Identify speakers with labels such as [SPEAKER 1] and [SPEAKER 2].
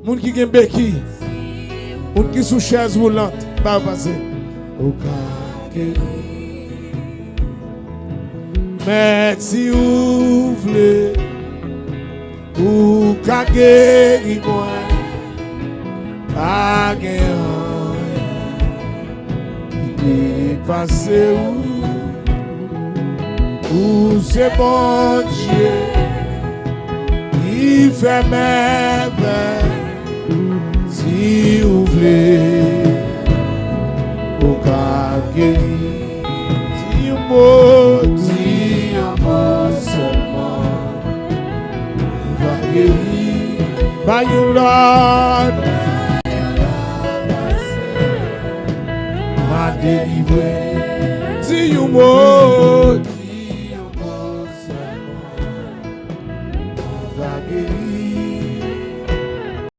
[SPEAKER 1] Moun qui gen béki. Moun qui sous chaise roulante. Pas passer. Au ka guéri. Mais si ou vle, ou ka guéri moi. Pas gen il est passé où c'est bon Dieu, il fait merveille, si vous voulez, au cas guéri, si un mot seulement, il va guérir, by your Lord, m'a délivré, si un mot.